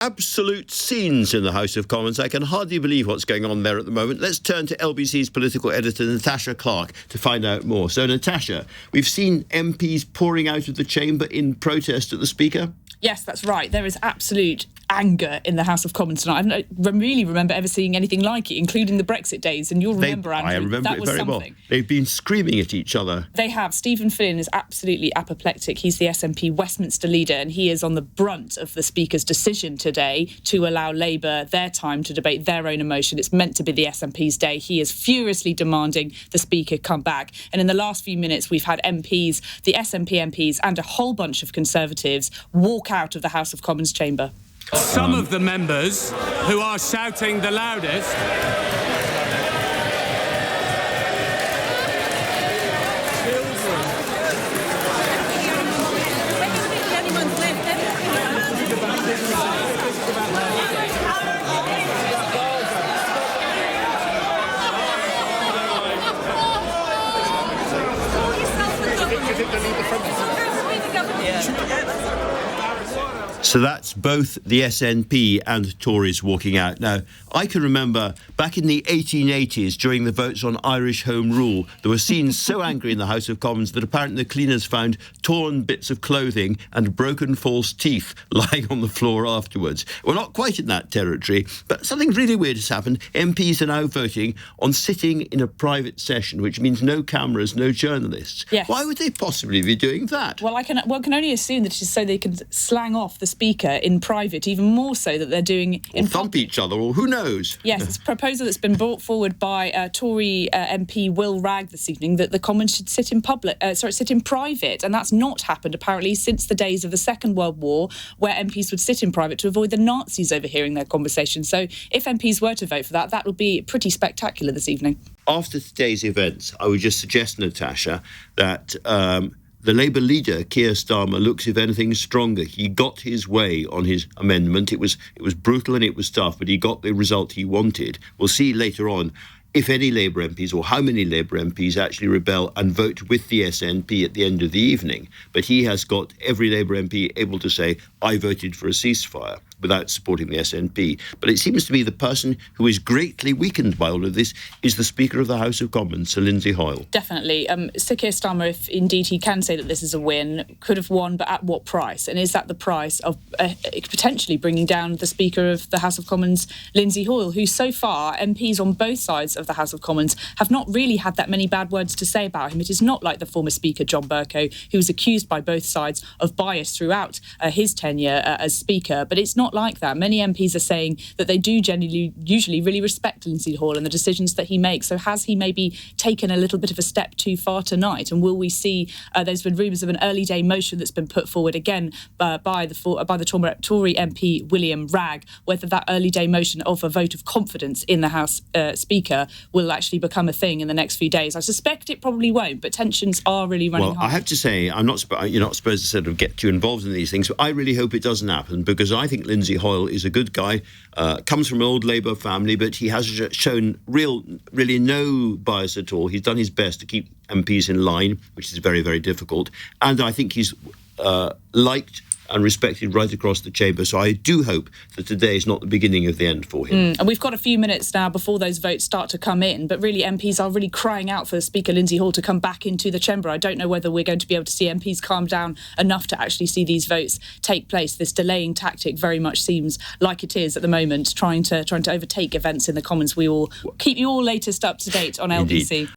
Absolute scenes in the House of Commons. I can hardly believe what's going on there at the moment. Let's turn to LBC's political editor, Natasha Clark, to find out more. So, Natasha, we've seen MPs pouring out of the chamber in protest at the Speaker. Yes, that's right. There is absolute anger in the House of Commons tonight. I don't really remember ever seeing anything like it, including the Brexit days. And you'll remember, Andrew, I remember that it was very something. well. They've been screaming at each other. They have. Stephen Flynn is absolutely apoplectic. He's the SNP Westminster leader, and he is on the brunt of the Speaker's decision today to allow Labour their time to debate their own emotion. It's meant to be the SNP's day. He is furiously demanding the Speaker come back. And in the last few minutes, we've had MPs, the SNP MPs, and a whole bunch of Conservatives walk out of the House of Commons chamber. Some of the members who are shouting the loudest So that's both the SNP and Tories walking out. Now, I can remember back in the 1880s, during the votes on Irish Home Rule, there were scenes so angry in the House of Commons that apparently the cleaners found torn bits of clothing and broken false teeth lying on the floor afterwards. We're not quite in that territory, but something really weird has happened. MPs are now voting on sitting in a private session, which means no cameras, no journalists. Yes. Why would they possibly be doing that? Well, I can only assume that it is so they can slang off the Speaker in private, even more so that they're doing in thump each other, or who knows? Yes, it's a proposal that's been brought forward by Tory MP Will Wragg this evening that the Commons should sit in private, and that's not happened apparently since the days of the Second World War, where MPs would sit in private to avoid the Nazis overhearing their conversation. So if MPs were to vote for that, that would be pretty spectacular this evening. After today's events, I would just suggest, Natasha, that the Labour leader, Keir Starmer, looks, if anything, stronger. He got his way on his amendment. It was brutal and it was tough, but he got the result he wanted. We'll see later on if any Labour MPs or how many Labour MPs actually rebel and vote with the SNP at the end of the evening. But he has got every Labour MP able to say, I voted for a ceasefire, without supporting the SNP. But it seems to me the person who is greatly weakened by all of this is the Speaker of the House of Commons, Sir Lindsay Hoyle. Definitely. Sir Keir Starmer, if indeed he can say that this is a win, could have won, but at what price? And is that the price of potentially bringing down the Speaker of the House of Commons, Lindsay Hoyle, who so far, MPs on both sides of the House of Commons have not really had that many bad words to say about him. It is not like the former Speaker, John Bercow, who was accused by both sides of bias throughout his tenure as Speaker, but it's not like that. Many MPs are saying that they do usually really respect Lindsay Hoyle and the decisions that he makes. So has he maybe taken a little bit of a step too far tonight? And will we see, there's been rumours of an early day motion that's been put forward again by the Tory MP William Wragg, whether that early day motion of a vote of confidence in the House Speaker will actually become a thing in the next few days. I suspect it probably won't, but tensions are really running high. I have to say, you're not supposed to sort of get too involved in these things, but I really hope it doesn't happen, because I think Lindsay Hoyle is a good guy, comes from an old Labour family, but he has shown really no bias at all. He's done his best to keep MPs in line, which is very, very difficult. And I think he's liked and respected right across the chamber. So I do hope that today is not the beginning of the end for him. And we've got a few minutes now before those votes start to come in, but really MPs are really crying out for Speaker Lindsay Hoyle to come back into the chamber. I don't know whether we're going to be able to see MPs calm down enough to actually see these votes take place. This delaying tactic very much seems like it is at the moment, trying to overtake events in the Commons. We will keep you all latest up to date on LBC. Indeed.